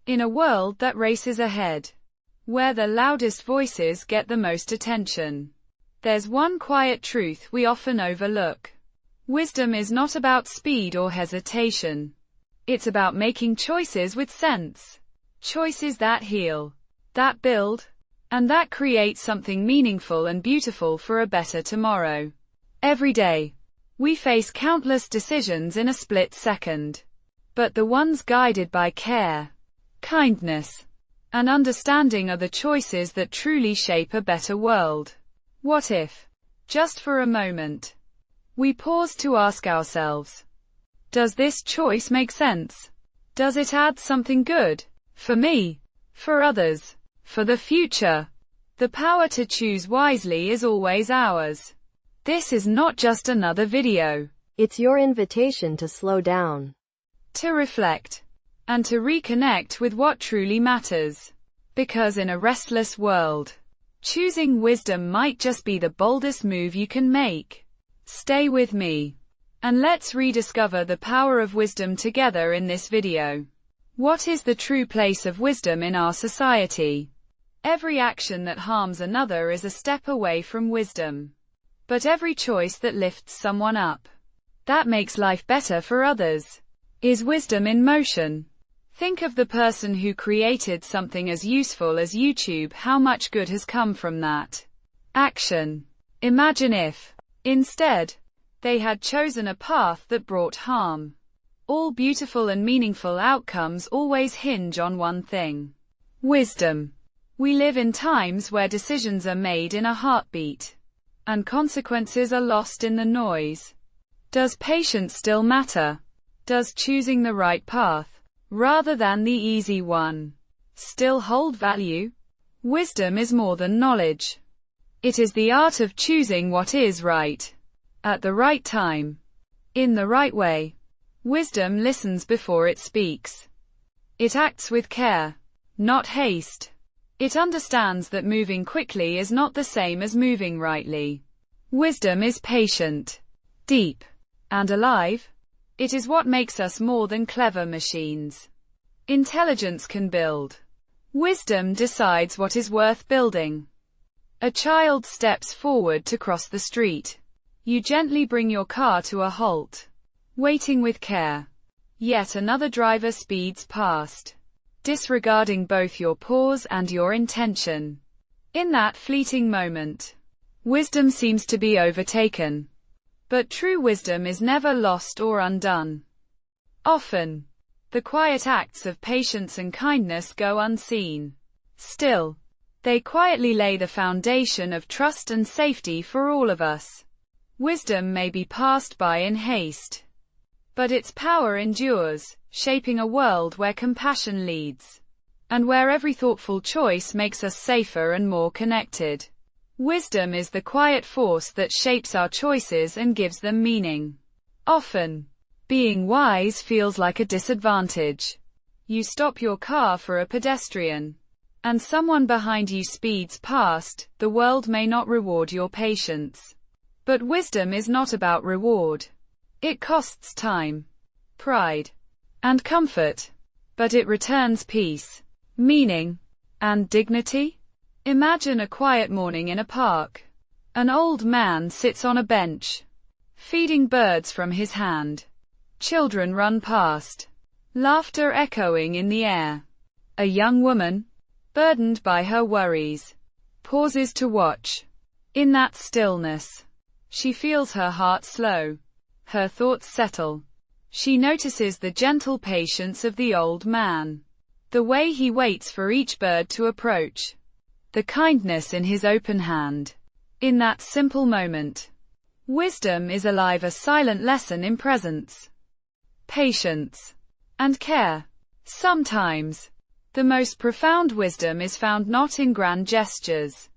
In a world that races ahead, where the loudest voices get the most attention, there's one quiet truth we often overlook. Wisdom is not about speed or hesitation. It's about making choices with sense. Choices that heal, that build, and that create something meaningful and beautiful for a better tomorrow. Every day, we face countless decisions in a split second. But the ones guided by care, kindness, and understanding are the choices that truly shape a better world. What if, just for a moment, we pause to ask ourselves, does this choice make sense? Does it add something good? For me, for others, for the future. The power to choose wisely is always ours. This is not just another video. It's your invitation to slow down, to reflect, and to reconnect with what truly matters. Because in a restless world, choosing wisdom might just be the boldest move you can make. Stay with me, and let's rediscover the power of wisdom together in this video. What is the true place of wisdom in our society? Every action that harms another is a step away from wisdom. But every choice that lifts someone up, that makes life better for others, is wisdom in motion. Think of the person who created something as useful as YouTube. How much good has come from that action? Imagine if, instead, they had chosen a path that brought harm. All beautiful and meaningful outcomes always hinge on one thing: wisdom. We live in times where decisions are made in a heartbeat, and consequences are lost in the noise. Does patience still matter? Does choosing the right path, rather than the easy one, still hold value? Wisdom is more than knowledge. It is the art of choosing what is right, at the right time, in the right way. Wisdom listens before it speaks. It acts with care, not haste. It understands that moving quickly is not the same as moving rightly. Wisdom is patient, deep, and alive. It is what makes us more than clever machines. Intelligence can build. Wisdom decides what is worth building. A child steps forward to cross the street. You gently bring your car to a halt, waiting with care. Yet another driver speeds past, disregarding both your pause and your intention. In that fleeting moment, wisdom seems to be overtaken. But true wisdom is never lost or undone. Often, the quiet acts of patience and kindness go unseen. Still, they quietly lay the foundation of trust and safety for all of us. Wisdom may be passed by in haste, but its power endures, shaping a world where compassion leads, and where every thoughtful choice makes us safer and more connected. Wisdom is the quiet force that shapes our choices and gives them meaning. Often, being wise feels like a disadvantage. You stop your car for a pedestrian, and someone behind you speeds past. The world may not reward your patience. But wisdom is not about reward. It costs time, pride, and comfort. But it returns peace, meaning, and dignity. Imagine a quiet morning in a park. An old man sits on a bench, feeding birds from his hand. Children run past, laughter echoing in the air. A young woman, burdened by her worries, pauses to watch. In that stillness, she feels her heart slow, her thoughts settle. She notices the gentle patience of the old man, the way he waits for each bird to approach, the kindness in his open hand. In that simple moment, wisdom is alive, a silent lesson in presence, patience, and care. Sometimes, the most profound wisdom is found not in grand gestures,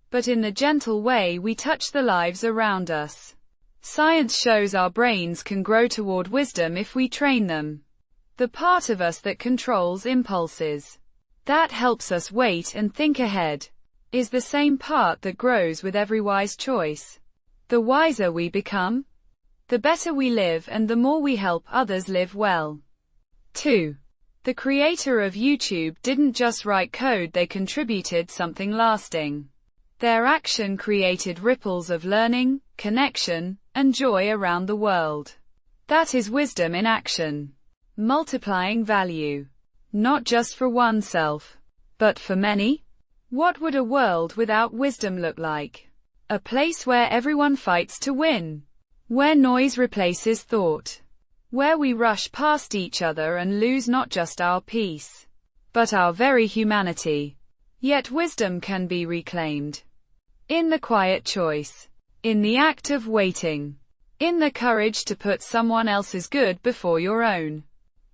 but in the gentle way we touch the lives around us. Science shows our brains can grow toward wisdom if we train them. The part of us that controls impulses, that helps us wait and think ahead, is the same part that grows with every wise choice. The wiser we become, the better we live and the more we help others live well. 2. The creator of YouTube didn't just write code, they contributed something lasting. Their action created ripples of learning, connection, and joy around the world. That is wisdom in action. Multiplying value. Not just for oneself, but for many. What would a world without wisdom look like? A place where everyone fights to win. Where noise replaces thought. Where we rush past each other and lose not just our peace, but our very humanity. Yet wisdom can be reclaimed. In the quiet choice. In the act of waiting. In the courage to put someone else's good before your own.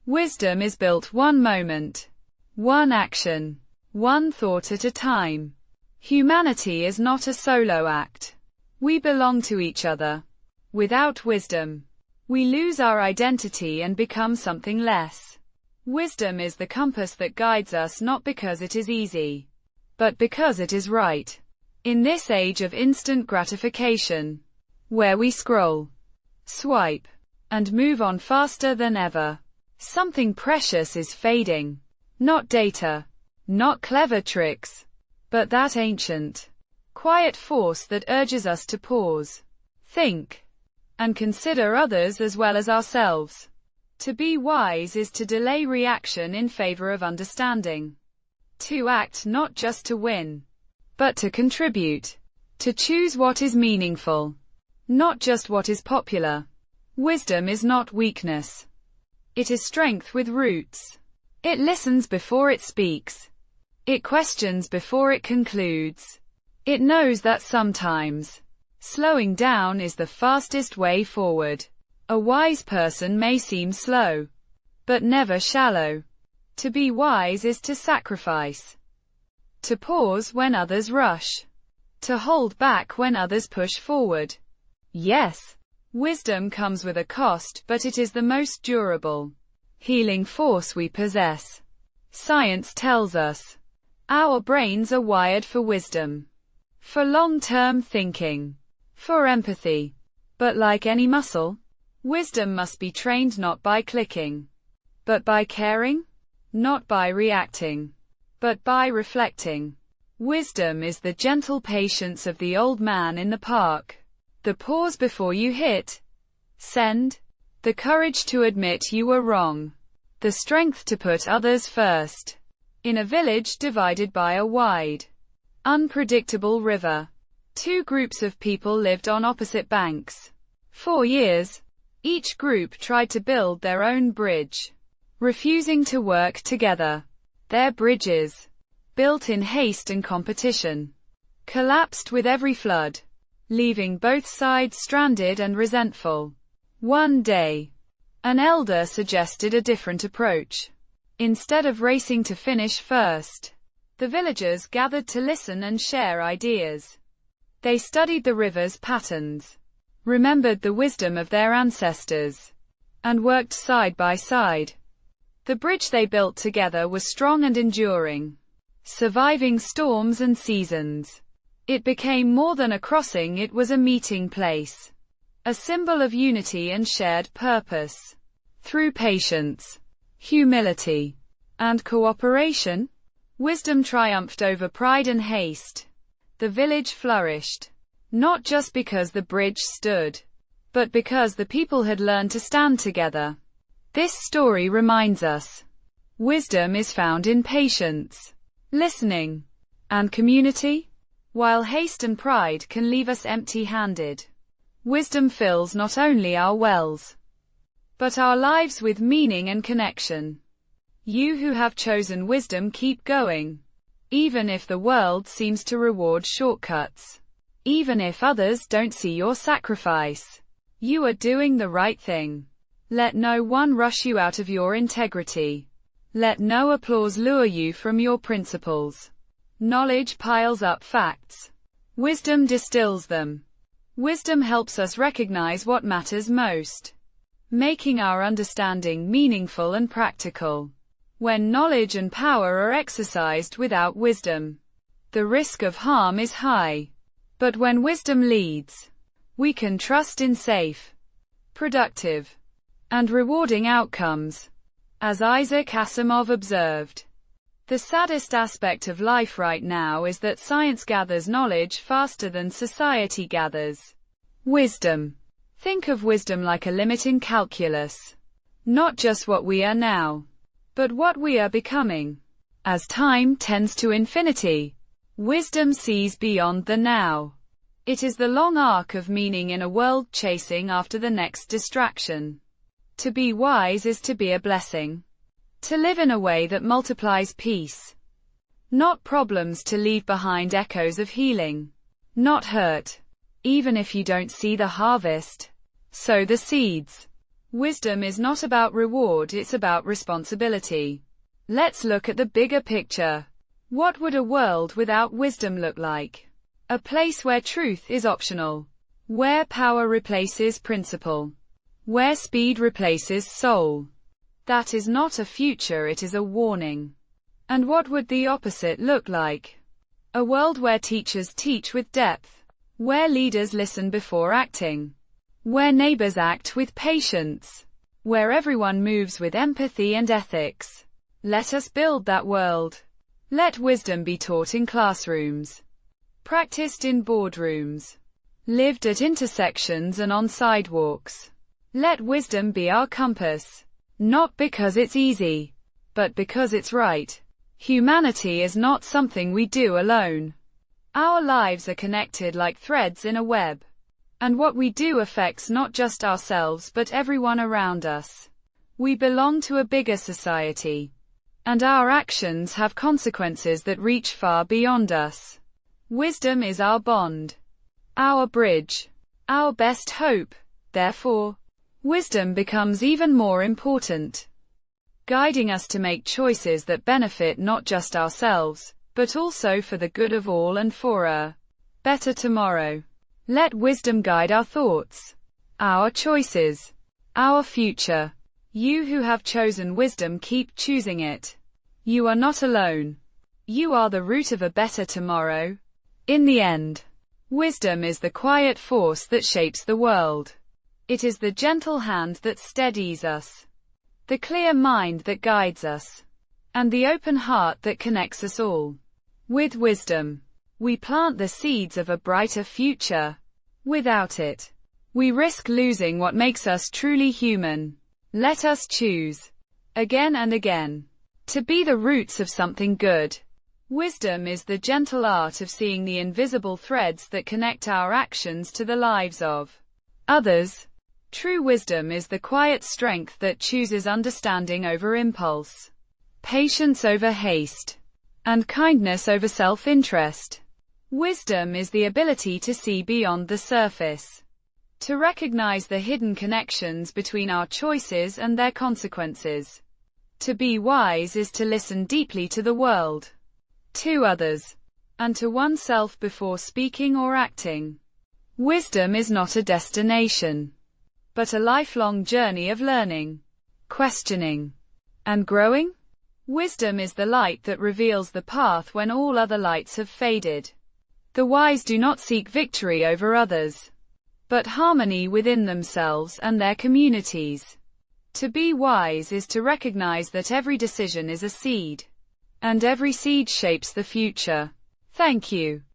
Wisdom is built one moment, one action, one thought at a time. Humanity is not a solo act. We belong to each other. Without wisdom, we lose our identity and become something less. Wisdom is the compass that guides us not because it is easy, but because it is right. In this age of instant gratification, where we scroll, swipe, and move on faster than ever, something precious is fading. Not data, not clever tricks, but that ancient, quiet force that urges us to pause, think, and consider others as well as ourselves. To be wise is to delay reaction in favor of understanding. To act not just to win, but to contribute. To choose what is meaningful, not just what is popular. Wisdom is not weakness. It is strength with roots. It listens before it speaks. It questions before it concludes. It knows that sometimes slowing down is the fastest way forward. A wise person may seem slow, but never shallow. To be wise is to sacrifice. To pause when others rush. To hold back when others push forward. Yes, wisdom comes with a cost, but it is the most durable, healing force we possess. Science tells us our brains are wired for wisdom, for long-term thinking, for empathy. But like any muscle, wisdom must be trained not by clicking, but by caring, not by reacting, but by reflecting. Wisdom is the gentle patience of the old man in the park. The pause before you hit send. The courage to admit you were wrong. The strength to put others first. In a village divided by a wide, unpredictable river, two groups of people lived on opposite banks. 4 years. Each group tried to build their own bridge, refusing to work together. Their bridges, built in haste and competition, collapsed with every flood, leaving both sides stranded and resentful. One day, an elder suggested a different approach. Instead of racing to finish first, the villagers gathered to listen and share ideas. They studied the river's patterns, remembered the wisdom of their ancestors, and worked side by side. The bridge they built together was strong and enduring, surviving storms and seasons. It became more than a crossing, it was a meeting place, a symbol of unity and shared purpose. Through patience, humility, and cooperation, wisdom triumphed over pride and haste. The village flourished, not just because the bridge stood, but because the people had learned to stand together. This story reminds us, wisdom is found in patience, listening, and community. While haste and pride can leave us empty-handed, wisdom fills not only our wells, but our lives with meaning and connection. You who have chosen wisdom, keep going. Even if the world seems to reward shortcuts, even if others don't see your sacrifice, you are doing the right thing. Let no one rush you out of your integrity. Let no applause lure you from your principles. Knowledge piles up facts. Wisdom distills them. Wisdom helps us recognize what matters most, making our understanding meaningful and practical. When knowledge and power are exercised without wisdom, the risk of harm is high. But when wisdom leads, we can trust in safe, productive, and rewarding outcomes. As Isaac Asimov observed, the saddest aspect of life right now is that science gathers knowledge faster than society gathers wisdom. Think of wisdom like a limit in calculus. Not just what we are now, but what we are becoming. As time tends to infinity, wisdom sees beyond the now. It is the long arc of meaning in a world chasing after the next distraction. To be wise is to be a blessing. To live in a way that multiplies peace. Not problems, to leave behind echoes of healing. Not hurt. Even if you don't see the harvest, sow the seeds. Wisdom is not about reward, it's about responsibility. Let's look at the bigger picture. What would a world without wisdom look like? A place where truth is optional. Where power replaces principle. Where speed replaces soul. That is not a future, it is a warning. And what would the opposite look like? A world where teachers teach with depth. Where leaders listen before acting. Where neighbors act with patience. Where everyone moves with empathy and ethics. Let us build that world. Let wisdom be taught in classrooms. Practiced in boardrooms. Lived at intersections and on sidewalks. Let wisdom be our compass. Not because it's easy, but because it's right. Humanity is not something we do alone. Our lives are connected like threads in a web. And what we do affects not just ourselves but everyone around us. We belong to a bigger society. And our actions have consequences that reach far beyond us. Wisdom is our bond. Our bridge. Our best hope. Therefore, wisdom becomes even more important, guiding us to make choices that benefit not just ourselves, but also for the good of all and for a better tomorrow. Let wisdom guide our thoughts, our choices, our future. You who have chosen wisdom, keep choosing it. You are not alone. You are the root of a better tomorrow. In the end, wisdom is the quiet force that shapes the world. It is the gentle hand that steadies us, the clear mind that guides us, and the open heart that connects us all. With wisdom, we plant the seeds of a brighter future. Without it, we risk losing what makes us truly human. Let us choose, again and again, to be the roots of something good. Wisdom is the gentle art of seeing the invisible threads that connect our actions to the lives of others. True wisdom is the quiet strength that chooses understanding over impulse, patience over haste, and kindness over self-interest. Wisdom is the ability to see beyond the surface, to recognize the hidden connections between our choices and their consequences. To be wise is to listen deeply to the world, to others, and to oneself before speaking or acting. Wisdom is not a destination, but a lifelong journey of learning, questioning, and growing. Wisdom is the light that reveals the path when all other lights have faded. The wise do not seek victory over others, but harmony within themselves and their communities. To be wise is to recognize that every decision is a seed, and every seed shapes the future. Thank you.